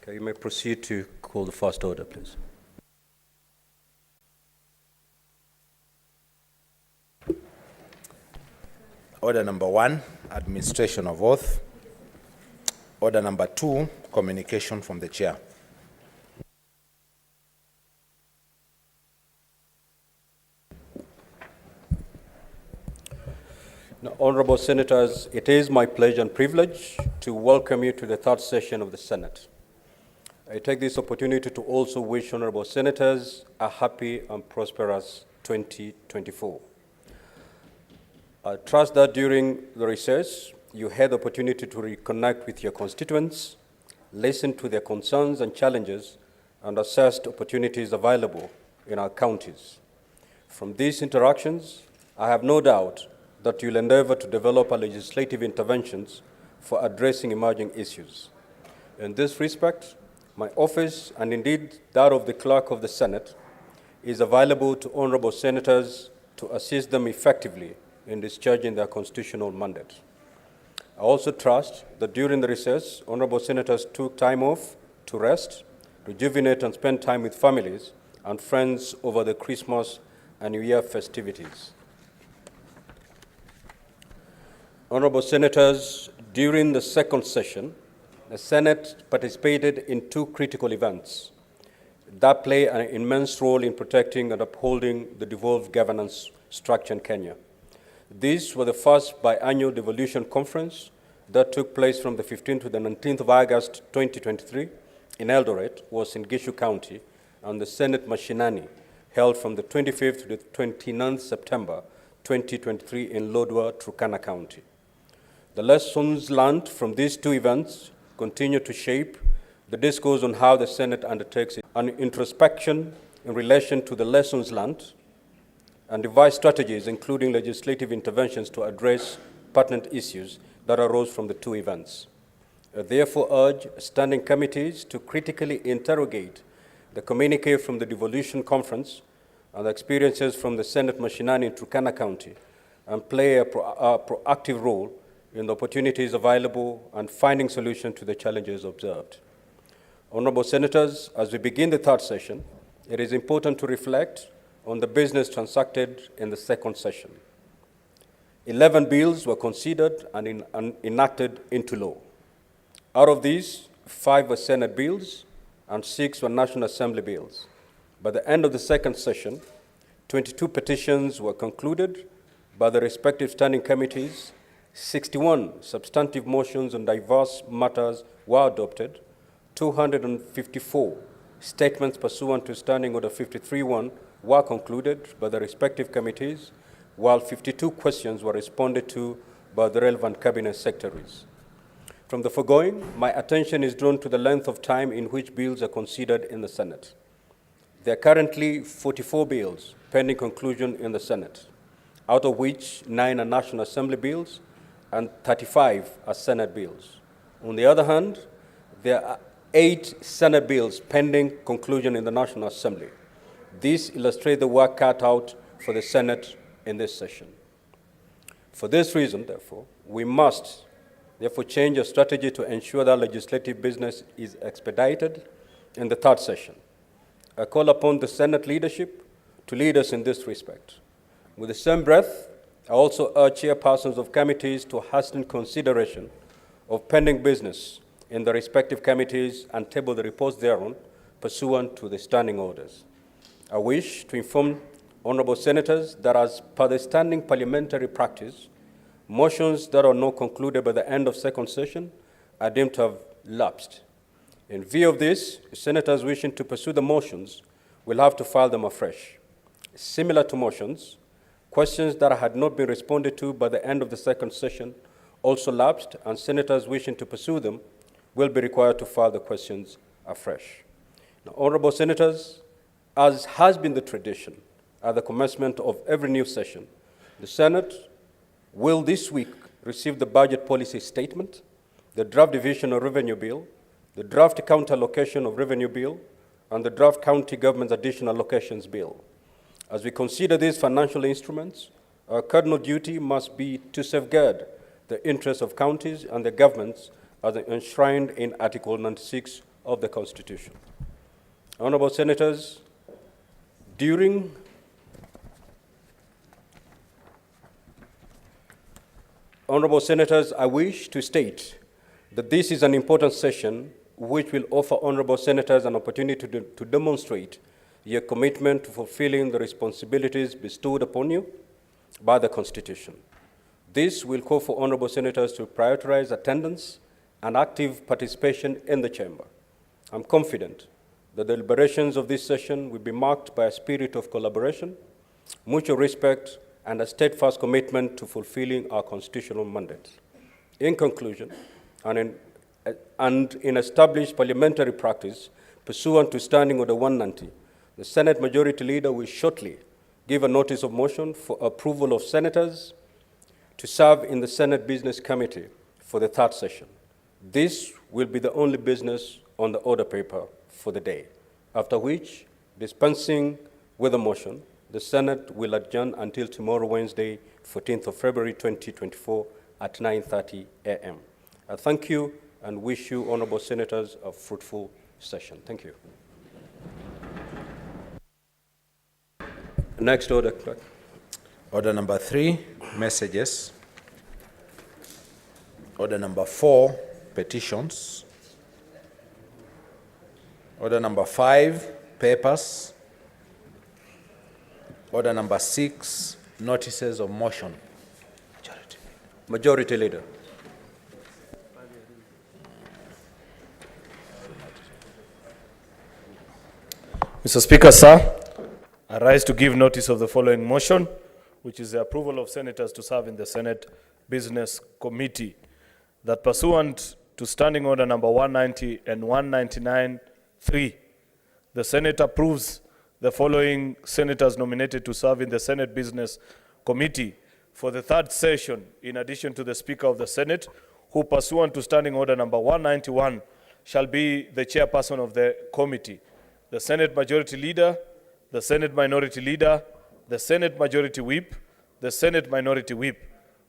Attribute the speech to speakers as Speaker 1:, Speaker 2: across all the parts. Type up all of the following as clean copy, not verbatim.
Speaker 1: Okay, you may proceed to call the first order, please.
Speaker 2: Order number 1, administration of oath. Order number 2, communication from the chair.
Speaker 1: Now, honorable senators, it is my pleasure and privilege to welcome you to the third session of the Senate. I take this opportunity to also wish honorable senators a happy and prosperous 2024. I trust that during the recess, you had the opportunity to reconnect with your constituents, listen to their concerns and challenges, and assess opportunities available in our counties. From these interactions, I have no doubt that you'll endeavor to develop legislative interventions for addressing emerging issues. In this respect, my office, and indeed that of the Clerk of the Senate, is available to honorable senators to assist them effectively in discharging their constitutional mandate. I also trust that during the recess, honorable senators took time off to rest, rejuvenate, and spend time with families and friends over the Christmas and New Year festivities. Honorable senators, during the second session, the Senate participated in two critical events that play an immense role in protecting and upholding the devolved governance structure in Kenya. These were the first biannual Devolution conference that took place from the 15th to the 19th of August 2023 in Eldoret, was in Gishu County, and the Senate Mashinani, held from the 25th to the 29th September 2023 in Lodwar, Turkana County. The lessons learned from these two events continue to shape the discourse on how the Senate undertakes an introspection in relation to the lessons learned and devise strategies, including legislative interventions, to address pertinent issues that arose from the two events. I therefore urge standing committees to critically interrogate the communique from the Devolution Conference and the experiences from the Senate Mashinani in Turkana County and play a proactive role in the opportunities available and finding solutions to the challenges observed. Honorable senators, as we begin the third session, it is important to reflect on the business transacted in the second session. 11 bills were considered and enacted into law. Out of these, 5 were Senate bills and 6 were National Assembly bills. By the end of the second session, 22 petitions were concluded by the respective standing committees, 61 substantive motions on diverse matters were adopted, 254 statements pursuant to Standing Order 53-1 were concluded by the respective committees, while 52 questions were responded to by the relevant cabinet secretaries. From the foregoing, my attention is drawn to the length of time in which bills are considered in the Senate. There are currently 44 bills pending conclusion in the Senate, out of which 9 are National Assembly bills and 35 are Senate bills. On the other hand, there are 8 Senate bills pending conclusion in the National Assembly. This illustrates the work cut out for the Senate in this session. For this reason, therefore, we must change our strategy to ensure that legislative business is expedited in the third session. I call upon the Senate leadership to lead us in this respect. With the same breath, I also urge chairpersons of committees to hasten consideration of pending business in the respective committees and table the reports thereon pursuant to the standing orders. I wish to inform honorable senators that as per the standing parliamentary practice, motions that are not concluded by the end of second session are deemed to have lapsed. In view of this, senators wishing to pursue the motions will have to file them afresh. Similar to motions, questions that had not been responded to by the end of the second session also lapsed, and senators wishing to pursue them will be required to file the questions afresh. Now, honorable senators, as has been the tradition at the commencement of every new session, the Senate will this week receive the budget policy statement, the draft division of revenue bill, the draft county allocation of revenue bill, and the draft county government's additional allocations bill. As we consider these financial instruments, our cardinal duty must be to safeguard the interests of counties and their governments as enshrined in Article 96 of the Constitution. Honorable Senators, during Honorable Senators, I wish to state that this is an important session which will offer Honorable Senators an opportunity to demonstrate your commitment to fulfilling the responsibilities bestowed upon you by the Constitution. This will call for Honorable Senators to prioritize attendance and active participation in the Chamber. I'm confident that the deliberations of this session will be marked by a spirit of collaboration, mutual respect, and a steadfast commitment to fulfilling our constitutional mandate. In conclusion, and in established parliamentary practice, pursuant to Standing Order 190, the Senate Majority Leader will shortly give a notice of motion for approval of senators to serve in the Senate Business Committee for the third session. This will be the only business on the order paper for the day, after which, dispensing with the motion, the Senate will adjourn until tomorrow, Wednesday, 14th of February, 2024 at 9:30 a.m. I thank you and wish you, Honorable Senators, a fruitful session. Thank you. Next order, clerk.
Speaker 2: Order number 3, messages. Order number 4, petitions. Order number 5, papers. Order number 6, notices of motion.
Speaker 1: Majority Leader.
Speaker 3: Mr. Speaker, sir, I rise to give notice of the following motion, which is the approval of senators to serve in the Senate Business Committee, that pursuant to Standing Order number 190 and 199.3, the Senate approves the following senators nominated to serve in the Senate Business Committee for the third session, in addition to the Speaker of the Senate, who pursuant to Standing Order number 191 shall be the chairperson of the committee: the Senate Majority Leader, the Senate Minority Leader, the Senate Majority Whip, the Senate Minority Whip.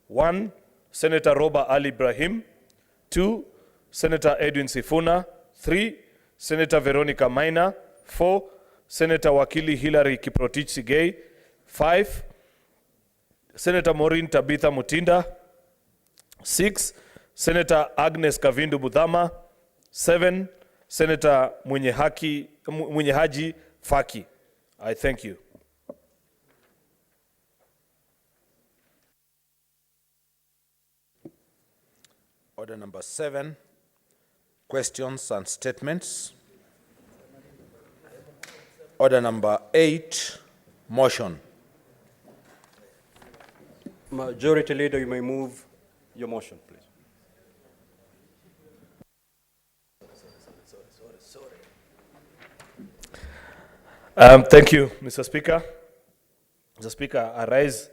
Speaker 3: 1, Senator Robert Ali Ibrahim. 2, Senator Edwin Sifuna. 3, Senator Veronica Maina. 4, Senator Wakili Hilary Kiprotich Sigei. 5, Senator Maureen Tabitha Mutinda. 6, Senator Agnes Kavindu Budhama. 7, Senator Mwenyehaji Faki. I thank you.
Speaker 2: Order number 7, questions and statements. Order number 8, motion.
Speaker 1: Majority Leader, you may move your motion, please.
Speaker 3: Thank you, Mr. Speaker. Mr. Speaker, I rise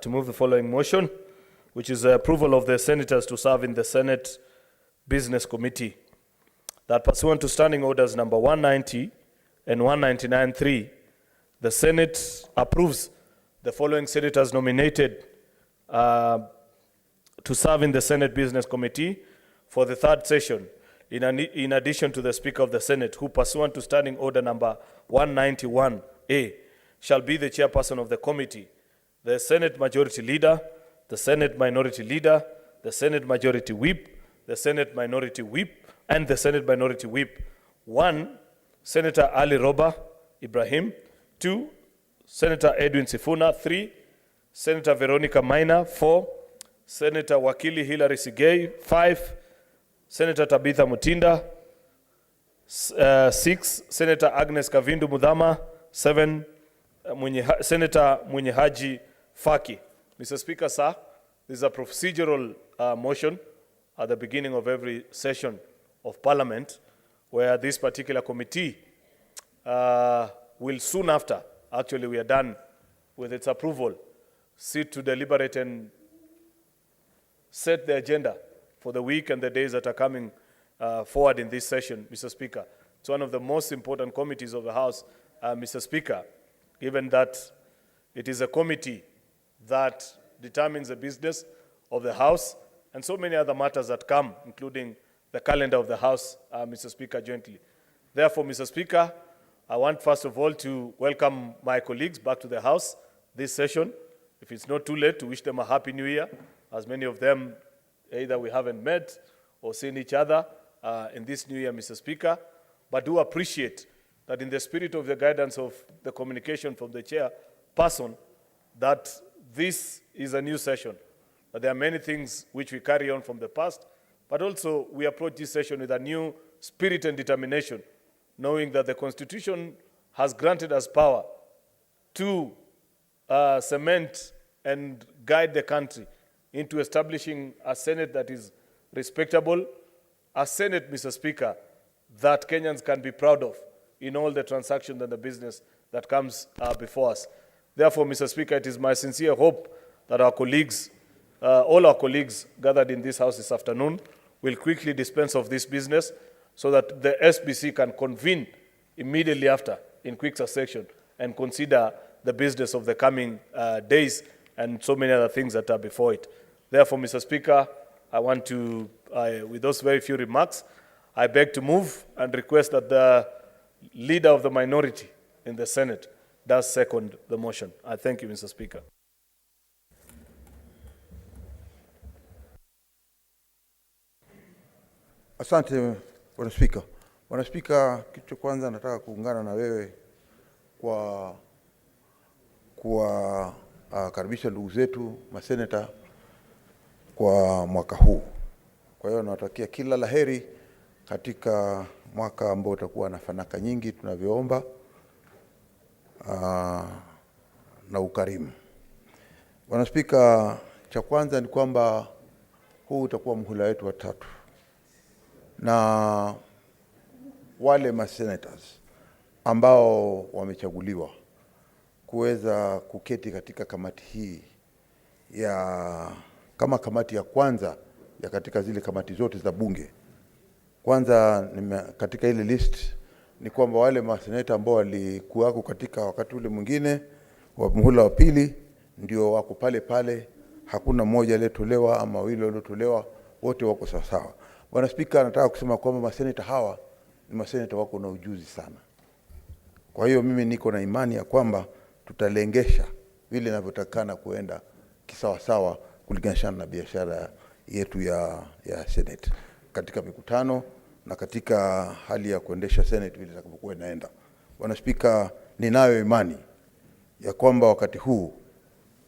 Speaker 3: to move the following motion, which is the approval of the senators to serve in the Senate Business Committee, that pursuant to Standing Orders number 190 and 199.3, the Senate approves the following senators nominated to serve in the Senate Business Committee for the third session, in addition to the Speaker of the Senate, who pursuant to Standing Order number 191A shall be the chairperson of the committee: the Senate Majority Leader, the Senate Minority Leader, the Senate Majority Whip, the Senate Minority Whip, and the Senate Minority Whip. 1, Senator Ali Roba Ibrahim. 2, Senator Edwin Sifuna. 3, Senator Veronica Maina. 4, Senator Wakili Hilary Sigei. 5, Senator Tabitha Mutinda. 6, Senator Agnes Kavindu Mudhama. 7, Senator Mwenyehaji Faki. Mr. Speaker, sir, this is a procedural motion at the beginning of every session of Parliament, where this particular committee will soon after, actually we are done with its approval, sit to deliberate and set the agenda for the week and the days that are coming forward in this session, Mr. Speaker. It's one of the most important committees of the House, Mr. Speaker, given that it is a committee that determines the business of the House and so many other matters that come, including the calendar of the House, Mr. Speaker, jointly. Therefore, Mr. Speaker, I want first of all to welcome my colleagues back to the House this session. If it's not too late, to wish them a Happy New Year, as many of them either we haven't met or seen each other in this new year, Mr. Speaker, but do appreciate that in the spirit of the guidance of the communication from the chairperson, that this is a new session, that there are many things which we carry on from the past, but also we approach this session with a new spirit and determination, knowing that the Constitution has granted us power to cement and guide the country into establishing a Senate that is respectable, a Senate, Mr. Speaker, that Kenyans can be proud of in all the transactions and the business that comes before us. Therefore, Mr. Speaker, it is my sincere hope that our colleagues, all our colleagues gathered in this House this afternoon, will quickly dispense of this business so that the SBC can convene immediately after in quick succession and consider the business of the coming days and so many other things that are before it. Therefore, Mr. Speaker, I want to, with those very few remarks, I beg to move and request that the leader of the minority in the Senate does second the motion. I thank you, Mr. Speaker.
Speaker 4: Asante, Bwana Spika. Bwana Spika, kitu cha kwanza nataka kuungana na wewe kwa karibisha ndugu zetu maseneta kwa mwaka huu. Kwa hiyo nawatakia kila laheri katika mwaka ambao utakuwa na fanaka nyingi tunavyoomba na ukarimu. Bwana Spika, cha kwanza ni kwamba huu utakuwa mhula wetu wa 3. Na wale masenators ambao wamechaguliwa kuweza kuketi katika kamati hii kama kamati ya kwanza ya katika zile kamati zote za bunge. Kwanza katika ile list ni kwamba wale maseneta ambao walikuwako katika wakati ule mwingine wa muhula wa 2 ndio wako pale pale, hakuna mmoja aliyetolewa ama wawili waliotolewa, wote wako sawa sawa. Bwana Spika, nataka kusema kwamba maseneta hawa ni maseneta wako na ujuzi sana. Kwa hiyo mimi niko na imani ya kwamba tutalengesha vile inavyotakana kuenda kisawa sawa kulingana na biashara yetu ya Senate katika mikutano na katika hali ya kuendesha Senate vile itakapokuwa inaenda. Bwana Spika, ninayo imani ya kwamba wakati huu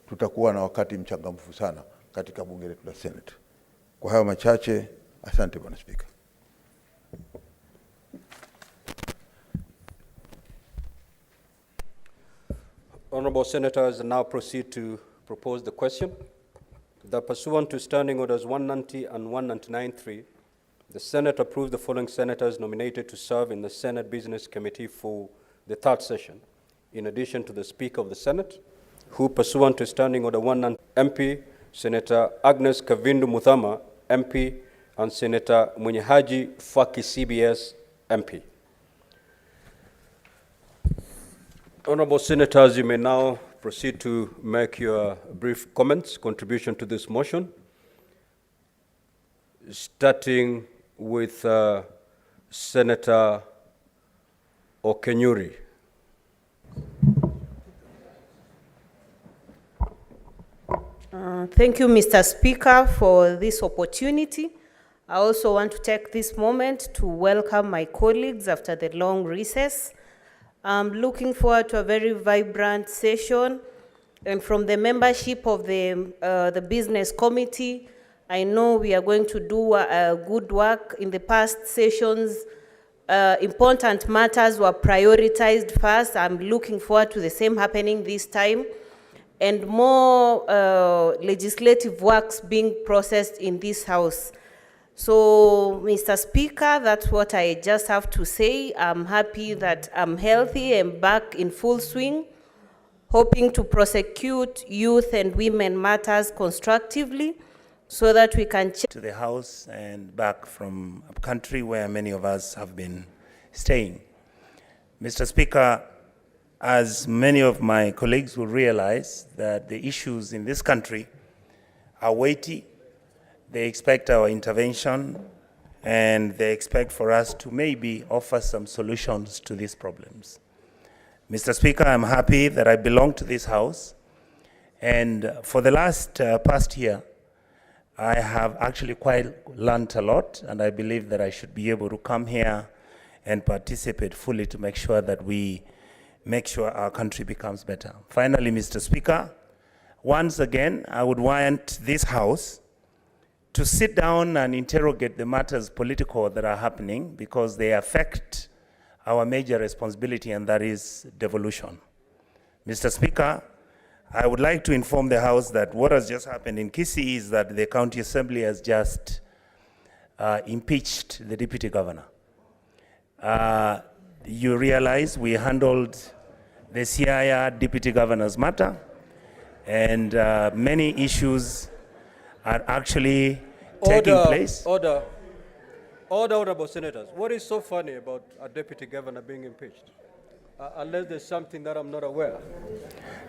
Speaker 4: tutakuwa na wakati mchangamfu sana katika bunge letu la Senate. Kwa hayo machache, asante Bwana Spika.
Speaker 1: Honorable Senators now proceed to propose the question. That pursuant to Standing Orders 190 and 199.3, the Senate approved the following senators nominated to serve in the Senate Business Committee for the 3rd session, in addition to the Speaker of the Senate, who, pursuant to Standing Order 190, MP Senator Agnes Kavindu Muthama, MP, and Senator Mwenyehaji Faki CBS, MP. Honorable Senators, you may now proceed to make your brief comments, contribution to this motion, starting with Senator Okenyuri.
Speaker 5: Thank you, Mr. Speaker, for this opportunity. I also want to take this moment to welcome my colleagues after the long recess. I'm looking forward to a very vibrant session, and from the membership of the Business Committee, I know we are going to do good work. In the past sessions, important matters were prioritized first. I'm looking forward to the same happening this time, and more legislative works being processed in this House. So, Mr. Speaker, that's what I just have to say. I'm happy that I'm healthy and back in full swing, hoping to prosecute youth and women matters constructively so that we can
Speaker 6: to the House and back from a country where many of us have been staying. Mr. Speaker, as many of my colleagues will realize, that the issues in this country are weighty. They expect our intervention and they expect for us to maybe offer some solutions to these problems. Mr. Speaker, I'm happy that I belong to this House, and for the past year, I have actually quite learned a lot, and I believe that I should be able to come here and participate fully to make sure that we make sure our country becomes better. Finally, Mr. Speaker, once again, I would want this House to sit down and interrogate the matters political that are happening, because they affect our major responsibility, and that is devolution. Mr. Speaker, I would like to inform the House that what has just happened in Kisii is that the County Assembly has just impeached the Deputy Governor. You realize we handled the CIR Deputy Governor's matter, and many issues are actually taking place.
Speaker 1: Order, honorable senators. What is so funny about a deputy governor being impeached? Unless there's something that I'm not aware.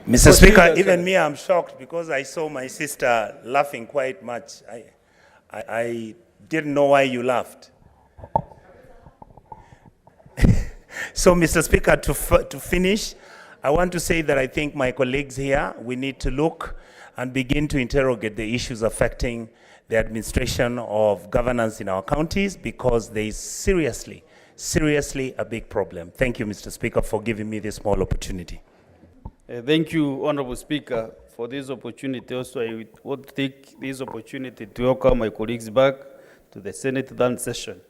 Speaker 6: Mr. Speaker, even me, I'm shocked because I saw my sister laughing quite much. I didn't know why you laughed. So, Mr. Speaker, to finish, I want to say that I think my colleagues here, we need to look and begin to interrogate the issues affecting the administration of governance in our counties, because there is seriously a big problem. Thank you, Mr. Speaker, for giving me this small opportunity.
Speaker 7: Thank you, Honorable Speaker, for this opportunity. Also, I want to take this opportunity to welcome my colleagues back to the Senate done session.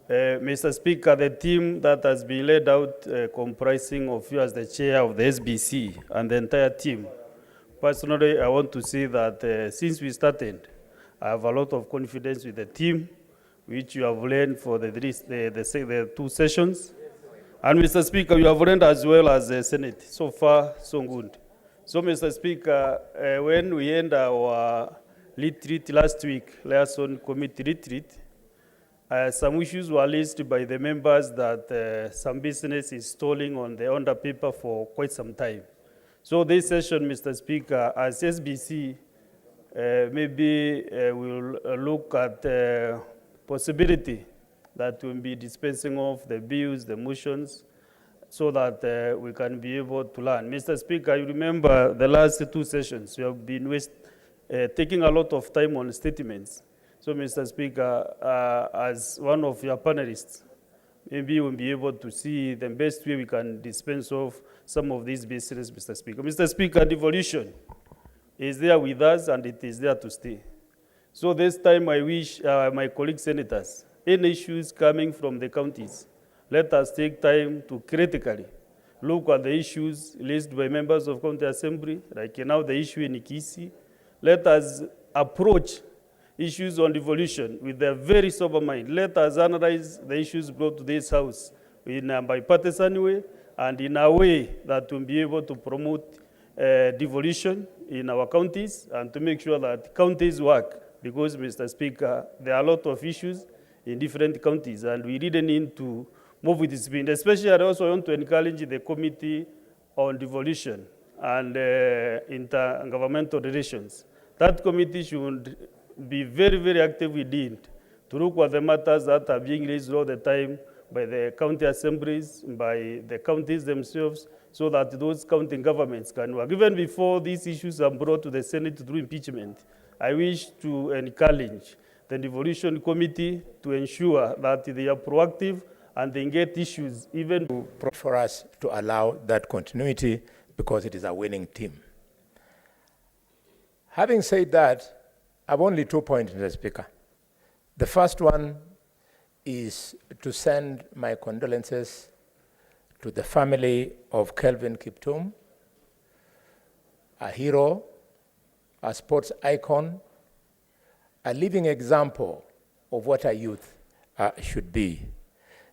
Speaker 7: Mr. Speaker, the team that has been laid out, comprising of you as the chair of the SBC and the entire team, personally, I want to say that since we started, I have a lot of confidence with the team, which you have learned for the two sessions. And Mr. Speaker, you have learned as well as the Senate. So far, so good. So, Mr. Speaker, when we end our retreat last week, liaison committee retreat, some issues were raised by the members that some business is stalling on the order paper for quite some time. So this session, Mr. Speaker, as SBC, maybe we'll look at possibility that we'll be dispensing of the bills, the motions, so that we can be able to learn. Mr. Speaker, you remember the last two sessions, we have been taking a lot of time on statements. So, Mr. Speaker, as one of your panelists, maybe we'll be able to see the best way we can dispense of some of these business, Mr. Speaker. Mr. Speaker, devolution is there with us, and it is there to stay. So this time I wish my colleague senators, any issues coming from the counties, let us take time to critically look at the issues raised by members of County Assembly, like now the issue in Kisii. Let us approach issues on devolution with a very sober mind. Let us analyze the issues brought to this House in a bipartisan way, and in a way that will be able to promote devolution in our counties and to make sure that counties work. Because, Mr. Speaker, there are a lot of issues in different counties, and we really need to move with speed. Especially, I also want to encourage the Committee on Devolution and Intergovernmental Relations. That committee should be very, very active within to look at the matters that are being raised all the time by the county assemblies, by the counties themselves, so that those county governments can work. Even before these issues are brought to the Senate through impeachment, I wish to encourage the Devolution Committee to ensure that they are proactive and they get issues even
Speaker 8: for us to allow that continuity, because it is a winning team. Having said that, I have only 2 points, Mr. Speaker. The first one is to send my condolences to the family of Kelvin Kiptum, a hero, a sports icon, a living example of what a youth should be.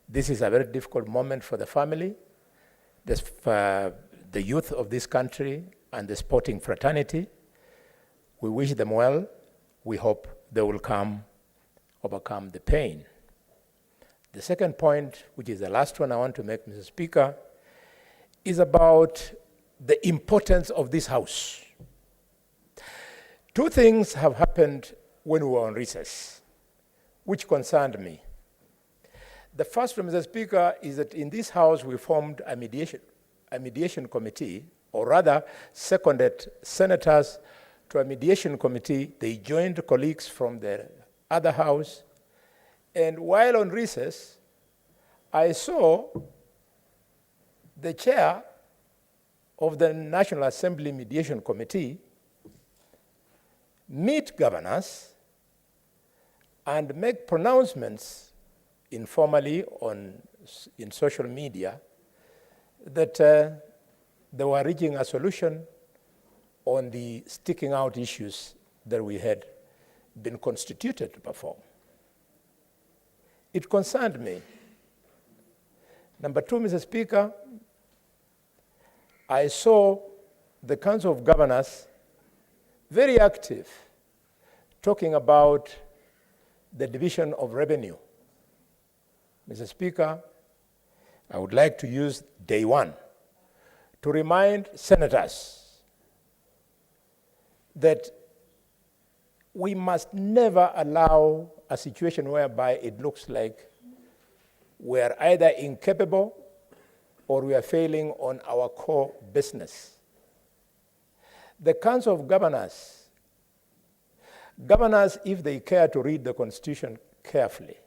Speaker 8: This is a very difficult moment for the family, the youth of this country, and the sporting fraternity. We wish them well. We hope they will overcome the pain. The second point, which is the last one I want to make, Mr. Speaker, is about the importance of this House. Two things have happened when we were on recess. which concerned me. The first, Mr. Speaker, is that in this House we formed a mediation committee, or rather seconded senators to a mediation committee. They joined colleagues from the other House. And while on recess, I saw the chair of the National Assembly Mediation Committee meet governors and make pronouncements informally in social media that they were reaching a solution on the sticking out issues that we had been constituted to perform. It concerned me. Number two, Mr. Speaker, I saw the Council of Governors very active, talking about the division of revenue. Mr. Speaker, I would like to use day one to remind senators that we must never allow a situation whereby it looks like we are either incapable or we are failing on our core business. The Council of Governors, if they care to read the Constitution carefully,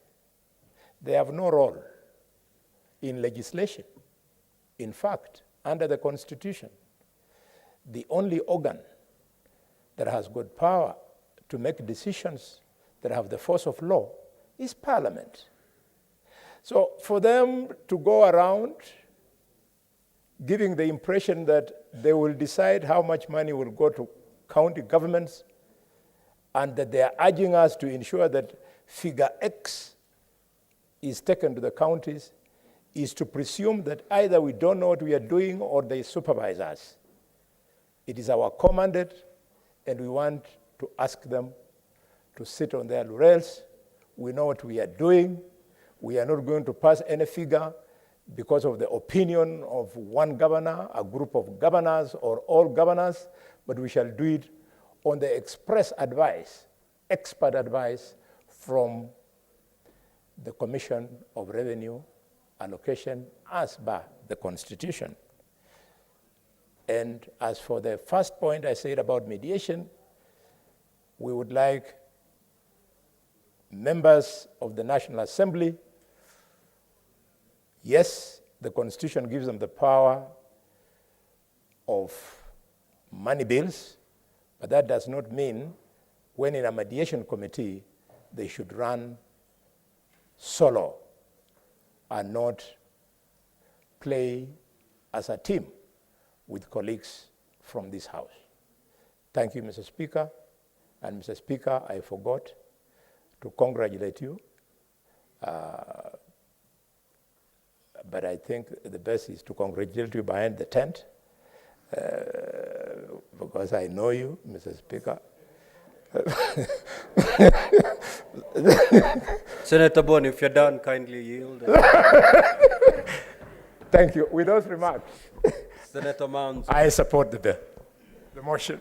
Speaker 8: they have no role in legislation. In fact, under the Constitution, the only organ that has good power to make decisions that have the force of law is Parliament. So for them to go around giving the impression that they will decide how much money will go to county governments and that they are urging us to ensure that figure X is taken to the counties is to presume that either we don't know what we are doing or they supervise us. It is our core mandate, and we want to ask them to sit on their laurels. We know what we are doing. We are not going to pass any figure because of the opinion of one governor, a group of governors, or all governors, but we shall do it on the express advice, expert advice from the Commission of Revenue Allocation as per the Constitution. And as for the first point I said about mediation, we would like members of the National Assembly, yes, the Constitution gives them the power of money bills, but that does not mean when in a mediation committee, they should run solo and not play as a team with colleagues from this House. Thank you, Mr. Speaker. And Mr. Speaker, I forgot to congratulate you. But I think the best is to congratulate you behind the tent because I know you, Mr. Speaker.
Speaker 1: Senator Boni, if you're done, kindly yield.
Speaker 8: Thank you. With those remarks,
Speaker 1: Senator Mounds.
Speaker 8: I support the bill, the motion.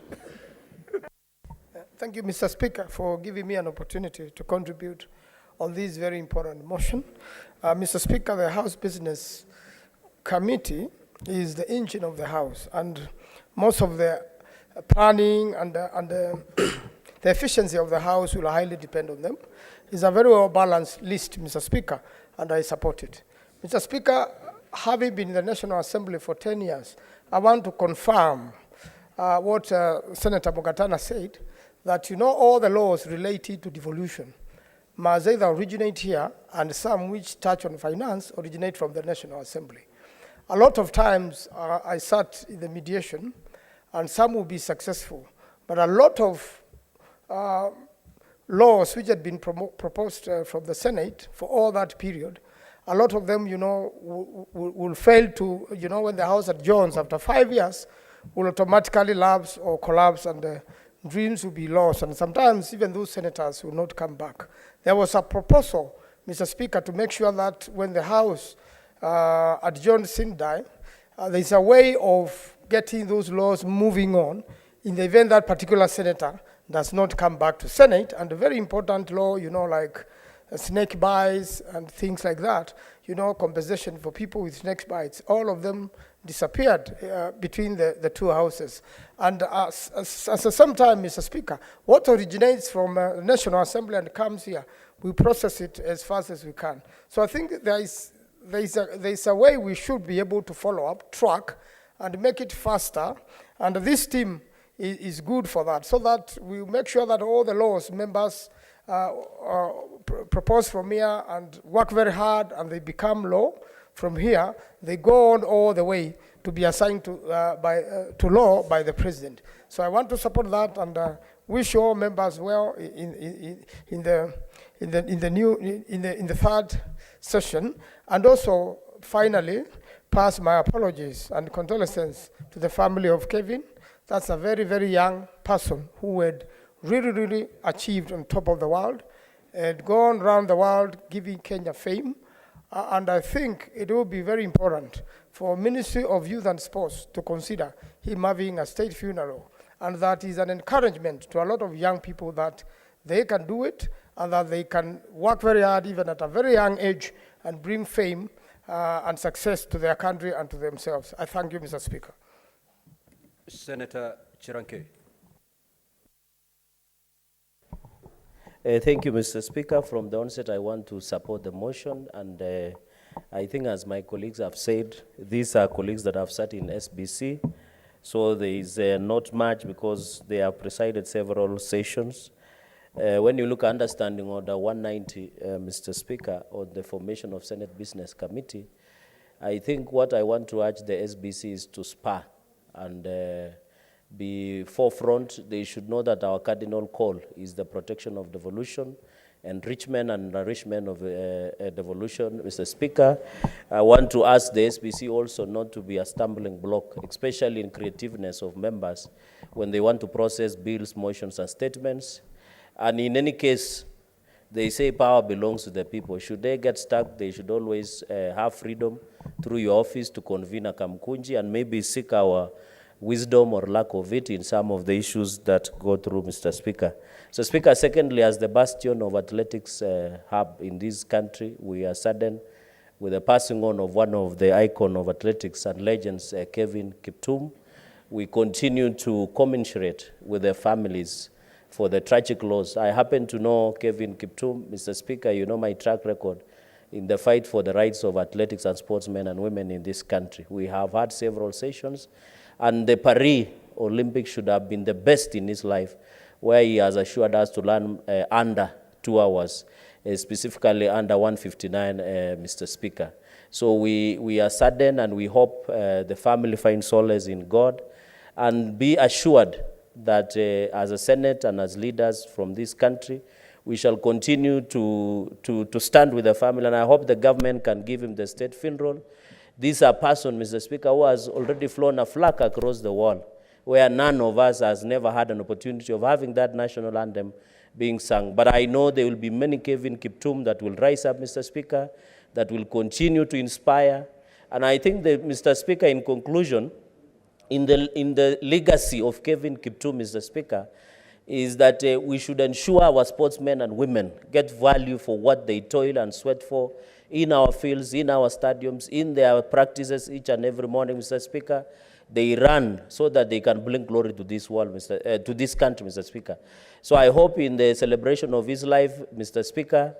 Speaker 9: Thank you, Mr. Speaker, for giving me an opportunity to contribute on this very important motion. Mr. Speaker, the House Business Committee is the engine of the House, and most of the planning and the efficiency of the House will highly depend on them. It's a very well-balanced list, Mr. Speaker, and I support it. Mr. Speaker, having been in the National Assembly for 10 years, I want to confirm what Senator Mugatana said, that all the laws related to devolution must either originate here, and some which touch on finance originate from the National Assembly. A lot of times I sat in the mediation, and some will be successful, but a lot of laws which had been proposed from the Senate for all that period, a lot of them, will fail to, when the House adjourns after 5 years, will automatically lapse or collapse, and dreams will be lost, and sometimes even those senators will not come back. There was a proposal, Mr. Speaker, to make sure that when the House adjourns sine die, there's a way of getting those laws moving on in the event that particular senator does not come back to Senate. And a very important law, like snake bites and things like that, compensation for people with snake bites, all of them disappeared between the two houses. And at the same time, Mr. Speaker, what originates from the National Assembly and comes here, we process it as fast as we can. So I think there is a way we should be able to follow up, track, and make it faster. And this team is good for that, so that we make sure that all the laws members propose from here and work very hard, and they become law. From here, they go on all the way to be assigned to law by the president. So I want to support that, and wish all members well in the third session, and also finally pass my apologies and condolences to the family of Kevin. That's a very, very young person who had really achieved on top of the world, had gone around the world giving Kenya fame. And I think it will be very important for Ministry of Youth and Sports to consider him having a state funeral. And that is an encouragement to a lot of young people that they can do it, and that they can work very hard even at a very young age and bring fame and success to their country and to themselves. I thank you, Mr. Speaker.
Speaker 1: Senator Chiranke.
Speaker 10: Thank you, Mr. Speaker. From the onset, I want to support the motion, and I think, as my colleagues have said, these are colleagues that have sat in SBC, so there is not much because they have presided several sessions. When you look at Understanding Order 190, Mr. Speaker, on the formation of Senate Business Committee, I think what I want to urge the SBC is to spur and be forefront. They should know that our cardinal call is the protection of devolution, enrichment and nourishment of devolution. Mr. Speaker, I want to ask the SBC also not to be a stumbling block, especially in creativeness of members when they want to process bills, motions, and statements. And in any case, they say power belongs to the people. Should they get stuck, they should always have freedom through your office to convene a Kamkunji and maybe seek our wisdom or lack of it in some of the issues that go through, Mr. Speaker. So, Speaker, secondly, as the bastion of athletics hub in this country, we are saddened with the passing on of one of the icon of athletics and legends, Kevin Kiptum. We continue to commiserate with the families for the tragic loss. I happen to know Kevin Kiptum, Mr. Speaker. You know my track record in the fight for the rights of athletics and sportsmen and women in this country. We have had several sessions, and the Paris Olympics should have been the best in his life, where he has assured us to run under 2 hours, specifically under 1:59, Mr. Speaker. So we are saddened, and we hope the family finds solace in God, and be assured that as a Senate and as leaders from this country, we shall continue to stand with the family, and I hope the government can give him the state funeral. This is a person, Mr. Speaker, who has already flown a flag across the world, where none of us has never had an opportunity of having that national anthem being sung. But I know there will be many Kevin Kiptum that will rise up, Mr. Speaker, that will continue to inspire. And I think that, Mr. Speaker, in conclusion, in the legacy of Kevin Kiptum, Mr. Speaker, is that we should ensure our sportsmen and women get value for what they toil and sweat for in our fields, in our stadiums, in their practices each and every morning, Mr. Speaker. They run so that they can bring glory to this world, to this country, Mr. Speaker. So I hope in the celebration of his life, Mr. Speaker,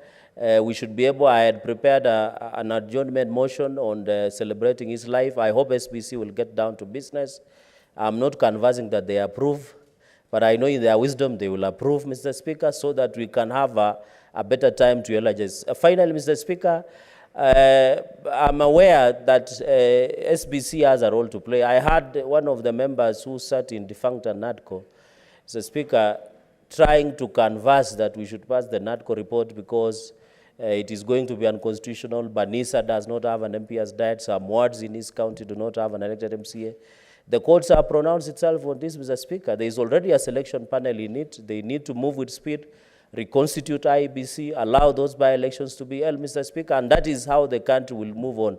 Speaker 10: we should be able, I had prepared an adjournment motion on celebrating his life. I hope SBC will get down to business. I'm not canvassing that they approve, but I know in their wisdom they will approve, Mr. Speaker, so that we can have a better time to eulogize. Finally, Mr. Speaker, I'm aware that SBC has a role to play. I had one of the members who sat in defunct NADCO, Mr. Speaker, trying to canvass that we should pass the NADCO report because it is going to be unconstitutional. Banisa does not have an MP as died. Some wards in his county do not have an elected MCA. The courts have pronounced itself on this, Mr. Speaker. There is already a selection panel in it. They need to move with speed, reconstitute IEBC, allow those by-elections to be held, Mr. Speaker, and that is how the country will move on.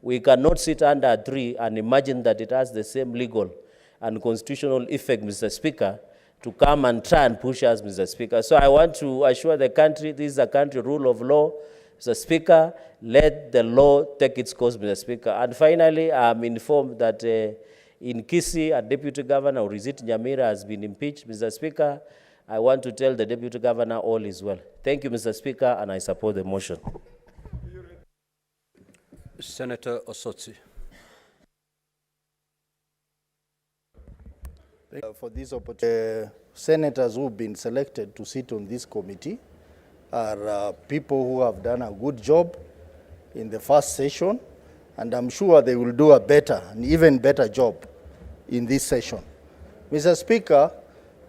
Speaker 10: We cannot sit under a tree and imagine that it has the same legal and constitutional effect, Mr. Speaker, to come and try and push us, Mr. Speaker. So I want to assure the country, this is a country rule of law. Mr. Speaker, let the law take its course, Mr. Speaker. And finally, I'm informed that in Kisii, a deputy governor, Rizit Nyamira, has been impeached. Mr. Speaker, I want to tell the deputy governor all is well. Thank you, Mr. Speaker, and I support the motion.
Speaker 1: Senator Osotsi.
Speaker 11: For this opportunity, senators who've been selected to sit on this committee are people who have done a good job in the first session, and I'm sure they will do an even better job in this session. Mr. Speaker,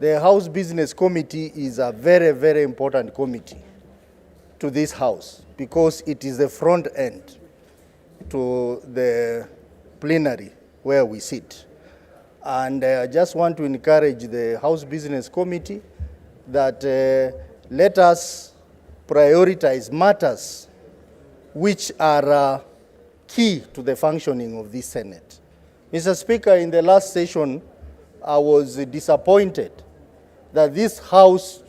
Speaker 11: the House Business Committee is a very, very important committee to this House because it is the front end to the plenary where we sit. And I just want to encourage the House Business Committee that let us prioritize matters which are key to the functioning of this Senate. Mr. Speaker, in the last session, I was disappointed that this House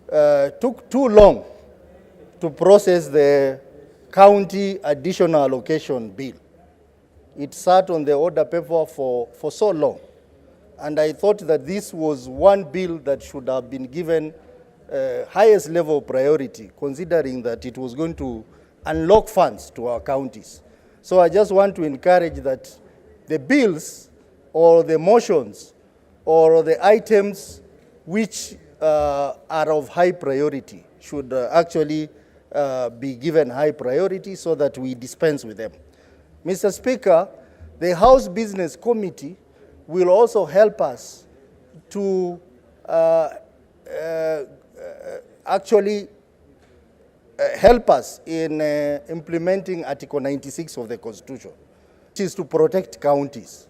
Speaker 11: took too long to process the county additional allocation bill. It sat on the order paper for so long. And I thought that this was one bill that should have been given highest level of priority, considering that it was going to unlock funds to our counties. So I just want to encourage that the bills or the motions or the items which are of high priority should actually be given high priority so that we dispense with them. Mr. Speaker, the House Business Committee will also help us to actually help us in implementing Article 96 of the Constitution, which is to protect counties.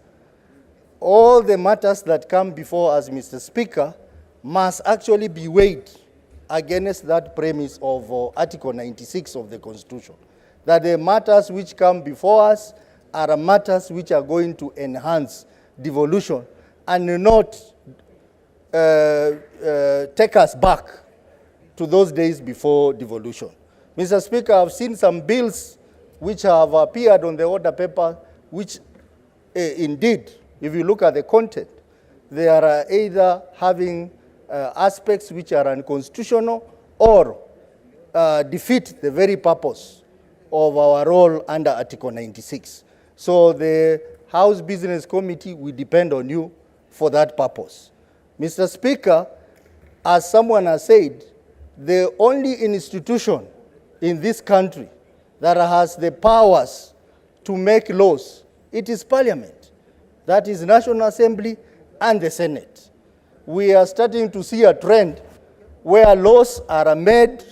Speaker 11: All the matters that come before us, Mr. Speaker, must actually be weighed against that premise of Article 96 of the Constitution, that the matters which come before us are matters which are going to enhance devolution and not take us back to those days before devolution. Mr. Speaker, I've seen some bills which have appeared on the order paper, which indeed, if you look at the content, they are either having aspects which are unconstitutional or defeat the very purpose of our role under Article 96. So the House Business Committee will depend on you for that purpose. Mr. Speaker, as someone has said, the only institution in this country that has the powers to make laws, it is Parliament. That is National Assembly and the Senate. We are starting to see a trend where laws are made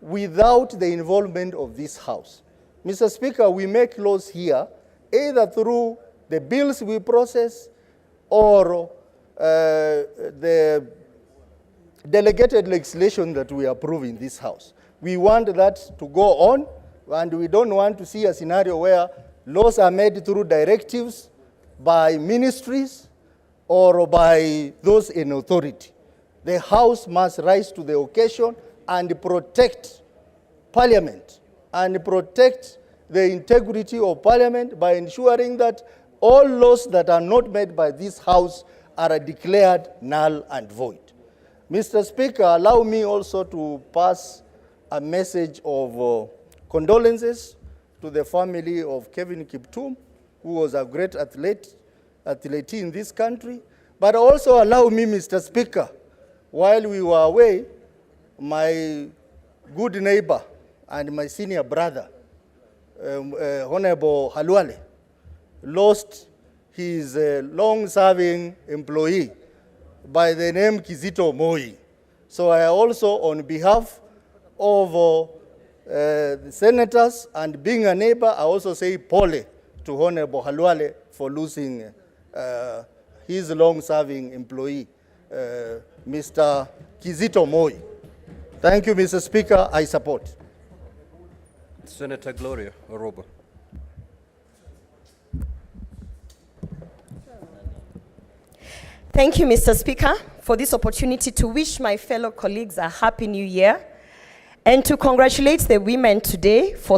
Speaker 11: without the involvement of this House. Mr. Speaker, we make laws here either through the bills we process or the delegated legislation that we approve in this House. We want that to go on, and we don't want to see a scenario where laws are made through directives by ministries or by those in authority. The House must rise to the occasion and protect Parliament and protect the integrity of Parliament by ensuring that all laws that are not made by this House are declared null and void. Mr. Speaker, allow me also to pass a message of condolences to the family of Kevin Kiptum, who was a great athlete in this country. But also allow me, Mr. Speaker, while we were away, my good neighbor and my senior brother, Honorable Halwale, lost his long-serving employee by the name Kizito Moi. So I also, on behalf of the senators and being a neighbor, I also say pole to Honorable Halwale for losing his long-serving employee, Mr. Kizito Moi. Thank you, Mr. Speaker. I support.
Speaker 1: Senator Gloria Orobo.
Speaker 12: Thank you, Mr. Speaker, for this opportunity to wish my fellow colleagues a happy new year and to congratulate the women today for